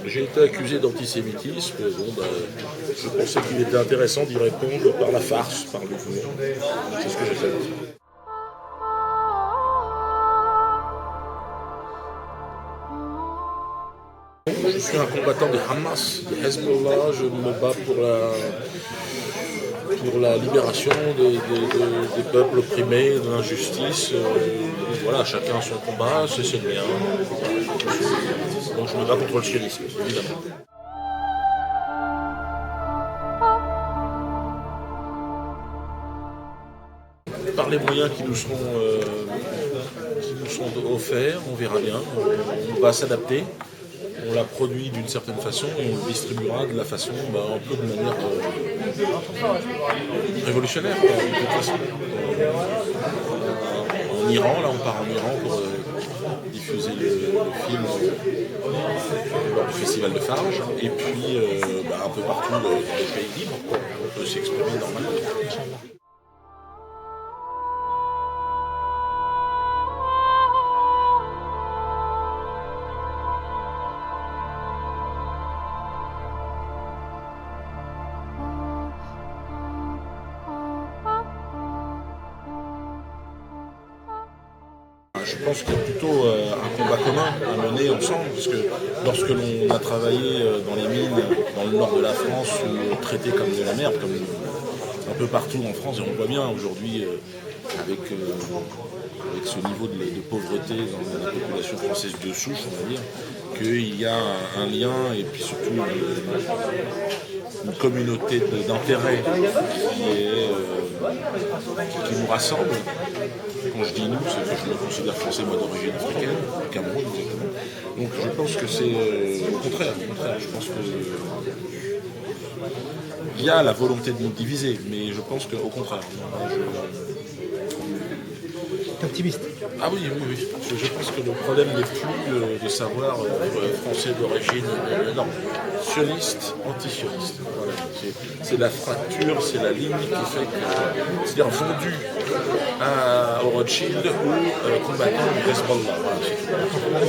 J'ai été accusé d'antisémitisme. Bon, je pensais qu'il était intéressant d'y répondre par la farce, par l'humour. C'est ce que j'ai fait. Je suis un combattant des Hamas, des Hezbollah. Je me bats pour la libération des peuples opprimés, de l'injustice. Voilà, chacun son combat, c'est le mien. Donc je me bats contre le sionisme, évidemment. Par les moyens qui nous seront offerts, on verra bien. On va s'adapter. On l'a produit d'une certaine façon et on le distribuera de la façon, un peu de manière révolutionnaire, de toute façon. En Iran, là on part en Iran pour diffuser le film lors du festival de Farge, et puis un peu partout dans les pays libres, on peut s'exprimer normalement. Je pense qu'il y a plutôt un combat commun à mener ensemble, parce que lorsque l'on a travaillé dans les mines dans le nord de la France, ou traité comme de la merde, comme un peu partout en France, et on le voit bien aujourd'hui avec ce niveau de pauvreté dans la population française de souche, on va dire, qu'il y a un lien et puis surtout une communauté d'intérêt qui nous rassemble. Quand je dis nous, c'est que je me considère français, moi d'origine africaine, Cameroun exactement. Donc je pense que c'est au contraire, je pense que il y a la volonté de nous diviser, mais je pense qu'au contraire. T'es optimiste? Ah oui. Je pense que le problème n'est plus de savoir français d'origine, non, sioniste, anti-sioniste. Voilà. C'est la fracture, c'est la ligne qui fait que, c'est-à-dire vendu au Rothschild ou combattant du Hezbollah. Voilà,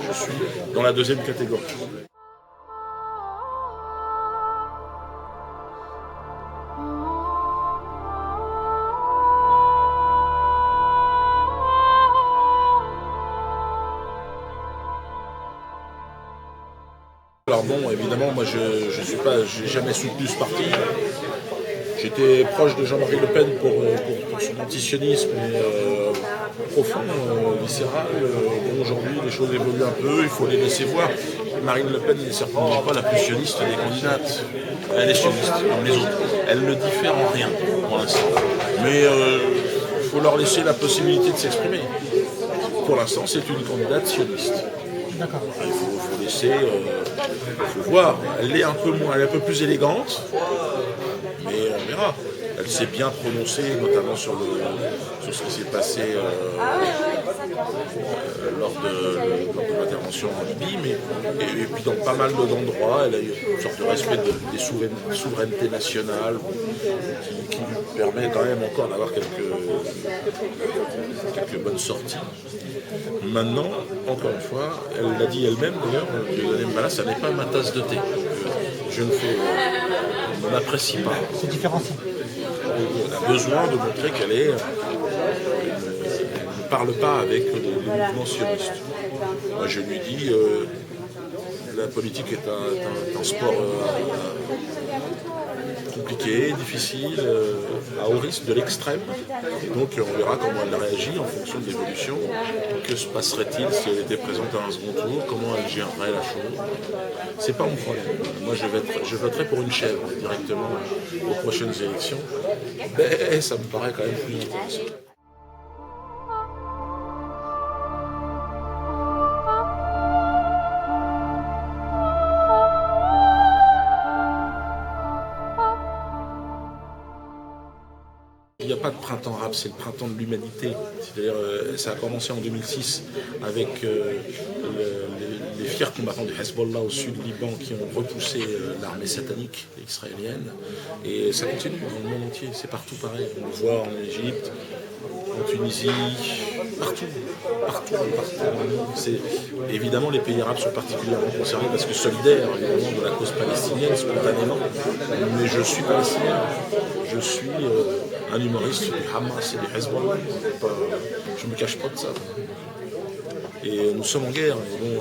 je suis dans la deuxième catégorie. Alors bon, évidemment, moi j'ai jamais soutenu ce parti. J'étais proche de Jean-Marie Le Pen pour son antisionisme, mais profond, viscéral. Bon, aujourd'hui, les choses évoluent un peu, il faut les laisser voir. Marine Le Pen n'est certainement pas la plus sioniste des candidates. Elle est sioniste, comme les autres. Elle ne diffère en rien, pour l'instant. Mais il faut leur laisser la possibilité de s'exprimer. Pour l'instant, c'est une candidate sioniste. D'accord. Il faut laisser, faut voir. Elle est un peu plus élégante, mais on verra. Elle s'est bien prononcée, notamment sur ce qui s'est passé lors de l'intervention en Libye, et puis dans pas mal d'endroits, elle a eu une sorte de respect des souverainetés nationales qui lui permet quand même encore d'avoir quelques bonnes sorties. Maintenant, encore une fois, elle l'a dit elle-même d'ailleurs, ça n'est pas ma tasse de thé. Je ne l'apprécie pas. C'est différencié. Elle a besoin de montrer qu'elle ne parle pas avec les mouvements sionistes. Moi, je lui dis, la politique est un sport compliqué, difficile, à haut risque de l'extrême. Et donc on verra comment elle réagit en fonction de l'évolution. Que se passerait-il si elle était présente à un second tour? Comment elle gérerait la chose? C'est pas mon problème. Moi je voterai pour une chèvre directement aux prochaines élections. Mais ça me paraît quand même plus intéressant. Il n'y a pas de printemps arabe, c'est le printemps de l'humanité. C'est-à-dire, ça a commencé en 2006 avec les fiers combattants du Hezbollah au sud du Liban qui ont repoussé l'armée satanique israélienne. Et ça continue dans le monde entier, c'est partout pareil. On le voit en Égypte, en Tunisie, Partout. Évidemment, les pays arabes sont particulièrement concernés parce que solidaires évidemment de la cause palestinienne spontanément. Mais je suis palestinien. Je suis un humoriste du Hamas et du Hezbollah. Je ne me cache pas de ça. Et nous sommes en guerre. Et bon,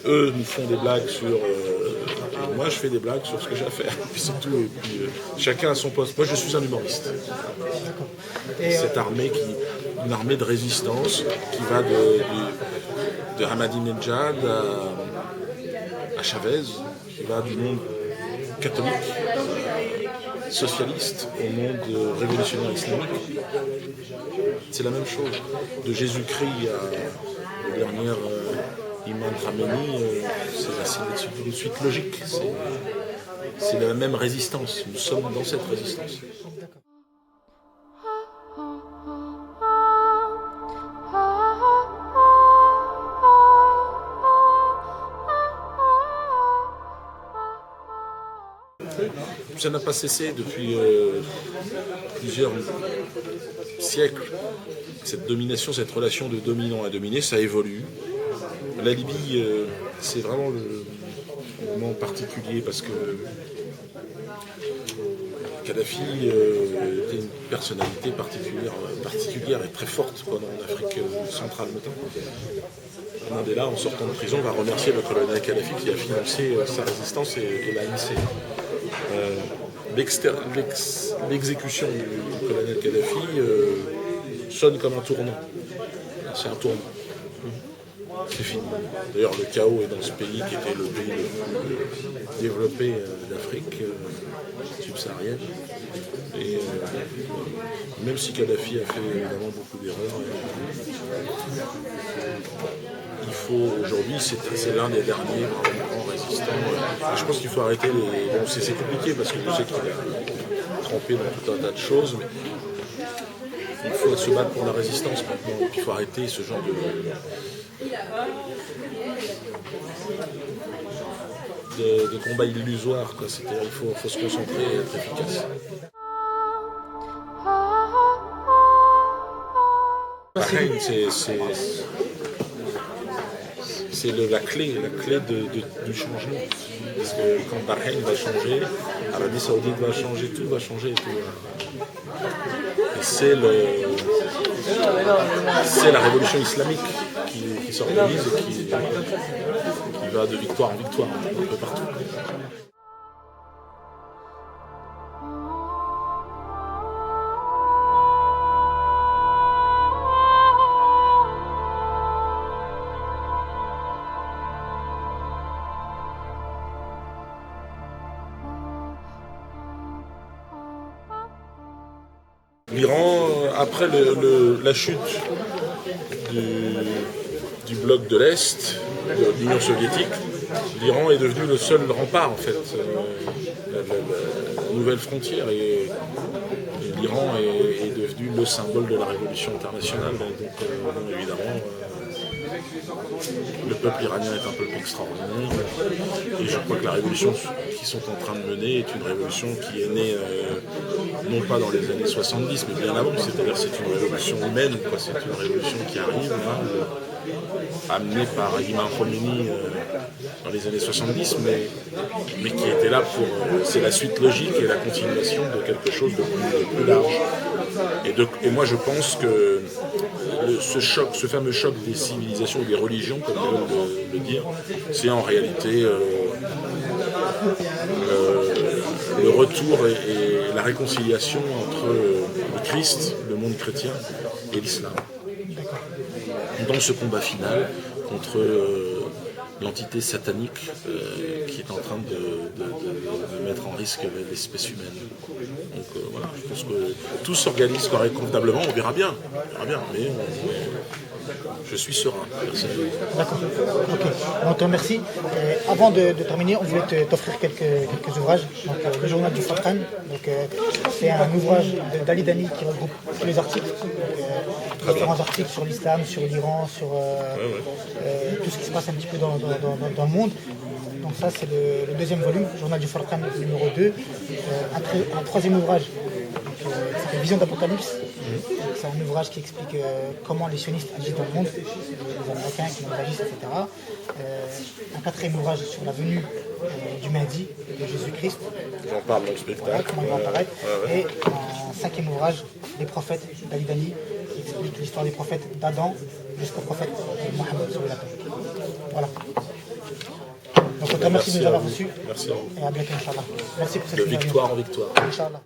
eux nous font des blagues sur... et moi, je fais des blagues sur ce que j'ai à faire. Puis c'est tout. Et puis, chacun a son poste. Moi, je suis un humoriste. Cette armée une armée de résistance qui va de Ahmadinejad à Chavez, qui va du monde catholique, socialiste, au monde révolutionnaire islamique. C'est la même chose. De Jésus-Christ à la dernière Imam Khamenei, c'est une suite logique. C'est la même résistance. Nous sommes dans cette résistance. Ça n'a pas cessé depuis plusieurs siècles. Cette domination, cette relation de dominant à dominé, ça évolue. La Libye, c'est vraiment le moment particulier parce que Kadhafi était une personnalité particulière et très forte en Afrique centrale notamment. Mandela, en sortant de prison, va remercier le colonel Kadhafi qui a financé sa résistance et l'ANC. L'exécution du colonel Kadhafi sonne comme un tournant. C'est un tournant. C'est fini. D'ailleurs, le chaos est dans ce pays qui était le pays le plus développé d'Afrique subsaharienne. Et même si Kadhafi a fait évidemment beaucoup d'erreurs, il faut aujourd'hui, c'est l'un des derniers grands résistants. Je pense qu'il faut arrêter les... Bon, c'est compliqué parce que je sais qu'il a trempé dans tout un tas de choses, mais il faut se battre pour la résistance maintenant. Il faut arrêter ce genre de combat illusoire. C'est-à-dire il faut se concentrer et être efficace. Bahreïn, c'est la clé du changement. Parce que quand Bahreïn va changer, l'Arabie Saoudite va changer, tout va changer. Et c'est la révolution islamique qui s'organise et qui va de victoire en victoire un peu partout. L'Iran, après la chute du bloc de l'Est, de l'Union soviétique, l'Iran est devenu le seul rempart, en fait, la nouvelle frontière. Et l'Iran est devenu le symbole de la révolution internationale. Donc, évidemment, le peuple iranien est un peuple extraordinaire. Et je crois que la révolution qu'ils sont en train de mener est une révolution qui est née non pas dans les années 70, mais bien avant. C'est-à-dire c'est une révolution humaine, c'est une révolution qui arrive, amenée par Imam Khomeini dans les années 70, mais qui était là pour... c'est la suite logique et la continuation de quelque chose de plus large. Et moi je pense que ce fameux choc des civilisations ou des religions, comme ils veulent le dire, c'est en réalité le retour et la réconciliation entre le Christ, le monde chrétien, et l'islam. Dans ce combat final contre l'entité satanique qui est en train de mettre en risque l'espèce humaine. Donc voilà, je pense que tout s'organise convenablement, on verra bien, mais je suis serein, personnellement. D'accord, ok. On te remercie. Avant de terminer, on voulait t'offrir quelques ouvrages. Donc, le journal du Farkan, c'est un ouvrage d'Ali Dani qui regroupe tous les articles. Différents articles sur l'islam, sur l'Iran, sur tout ce qui se passe un petit peu dans le monde. Donc ça, c'est le deuxième volume, Journal du Farkan numéro 2. Un troisième ouvrage, qui s'appelle Vision d'Apocalypse. C'est un ouvrage qui explique comment les sionistes agissent dans le monde, les Américains qui agissent, etc. Un quatrième ouvrage sur la venue du Mahdi, de Jésus-Christ. J'en parle dans le spectacle. Voilà, comment il va apparaître. Et un cinquième ouvrage, Les prophètes d'Ali Dani, qui explique l'histoire des prophètes d'Adam jusqu'au prophète Mohammed. Voilà. Donc on te remercie de nous avoir reçus. Merci à vous. Et à bientôt, Inch'Allah. Merci pour cette De interview. victoire en victoire. Inch'Allah.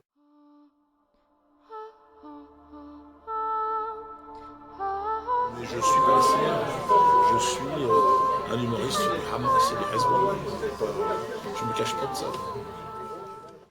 Mais je suis passé, je suis un humoriste du Hamas et du Hezbollah. Je ne me cache pas de ça.